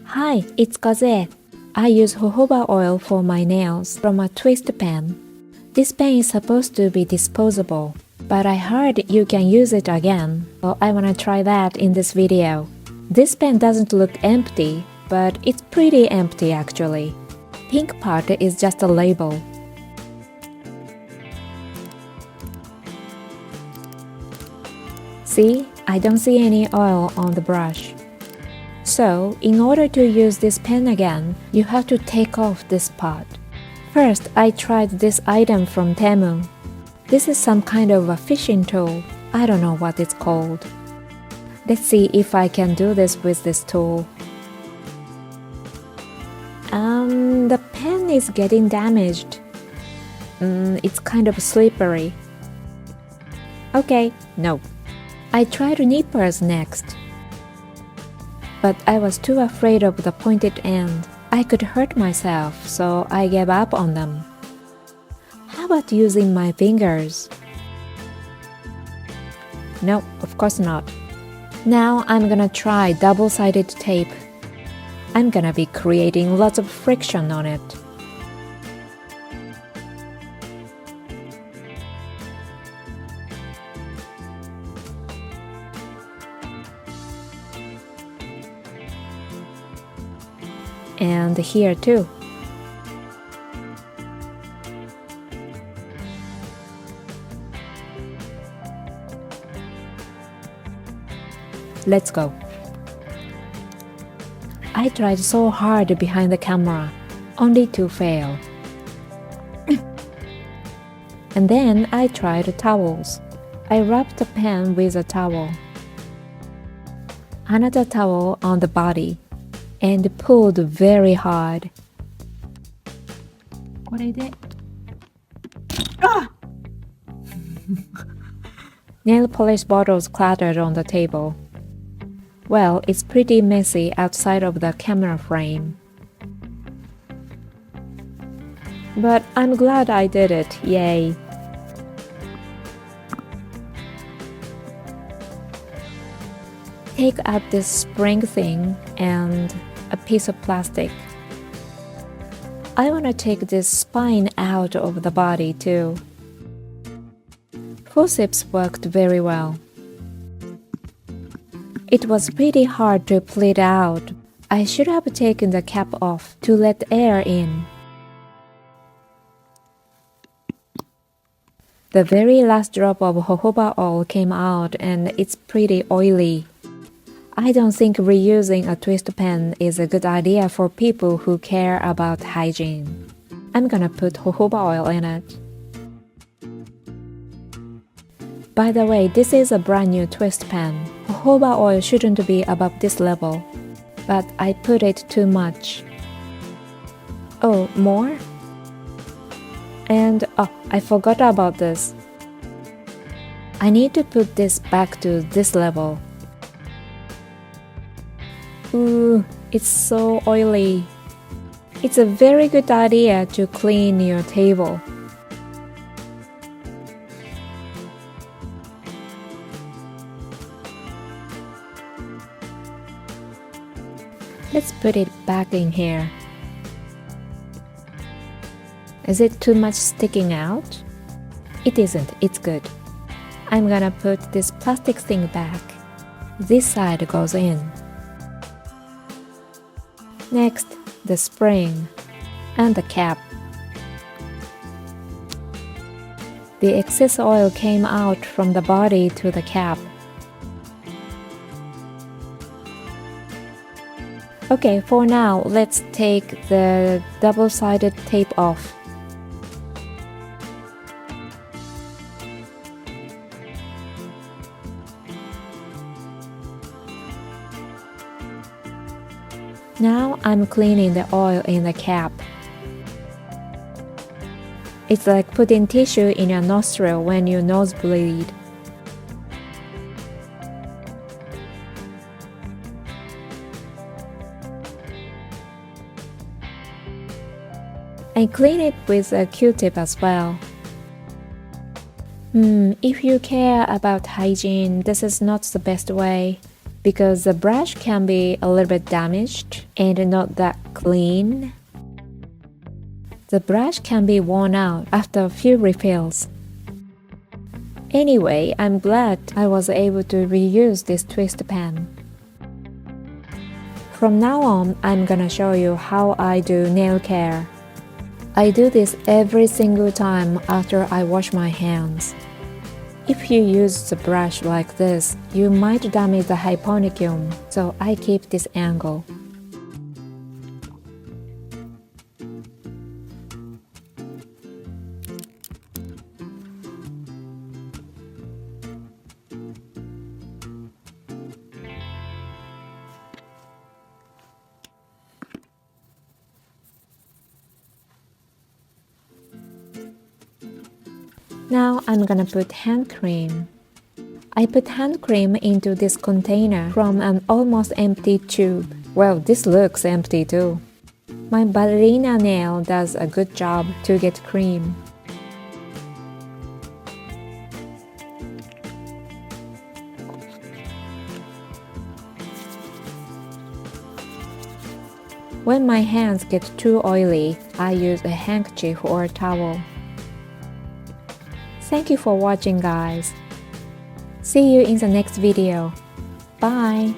Hi, it's Kozue. I use jojoba oil for my nails from a twist pen. This pen is supposed to be disposable, but I heard you can use it again, so I wanna try that in this video. This pen doesn't look empty, but it's pretty empty actually. Pink part is just a label. See, I don't see any oil on the brush. So, in order to use this pen again, you have to take off this part. First, I tried this item from Temu. This is some kind of a fishing tool. I don't know what it's called. Let's see if I can do this with this tool. The pen is getting damaged. It's kind of slippery. Okay, no. I tried nippers next. But I was too afraid of the pointed end. I could hurt myself, so I gave up on them. How about using my fingers? No, of course not. Now I'm gonna try double-sided tape. I'm gonna be creating lots of friction on it. And here too. Let's go. I tried so hard behind the camera, only to fail. And then I tried towels. I rubbed the pen with a towel. Another towel on the body. And pulled very hard. これで Nail polish bottles clattered on the table. Well, it's pretty messy outside of the camera frame. But I'm glad I did it, yay! Take out this spring thing and a piece of plastic. I want to take this spine out of the body too. Forceps worked very well. It was pretty hard to pull it out. I should have taken the cap off to let air in. The very last drop of jojoba oil came out and it's pretty oily. I don't think reusing a twist pen is a good idea for people who care about hygiene. I'm gonna put jojoba oil in it. By the way, this is a brand new twist pen. Jojoba oil shouldn't be above this level, but I put it too much. Oh, more? And I forgot about this. I need to put this back to this level. Ooh, it's so oily. It's a very good idea to clean your table. Let's put it back in here. Is it too much sticking out? It isn't, it's good. I'm gonna put this plastic thing back. This side goes in. Next, the spring and the cap. The excess oil came out from the body to the cap. Okay, for now, let's take the double-sided tape off. Now I'm cleaning the oil in the cap. It's like putting tissue in your nostril when you nosebleed. I clean it with a Q-tip as well. If you care about hygiene, this is not the best way. because the brush can be a little bit damaged and not that clean. The brush can be worn out after a few refills. Anyway, I'm glad I was able to reuse this twist pen. From now on, I'm gonna show you how I do nail care. I do this every single time after I wash my hands. If you use the brush like this, you might damage the hyponicum, so I keep this angle. Now I'm gonna put hand cream. I put hand cream into this container from an almost empty tube. Well, this looks empty too. My ballerina nail does a good job to get cream. When my hands get too oily, I use a handkerchief or a towel. Thank you for watching, guys. See you in the next video. Bye!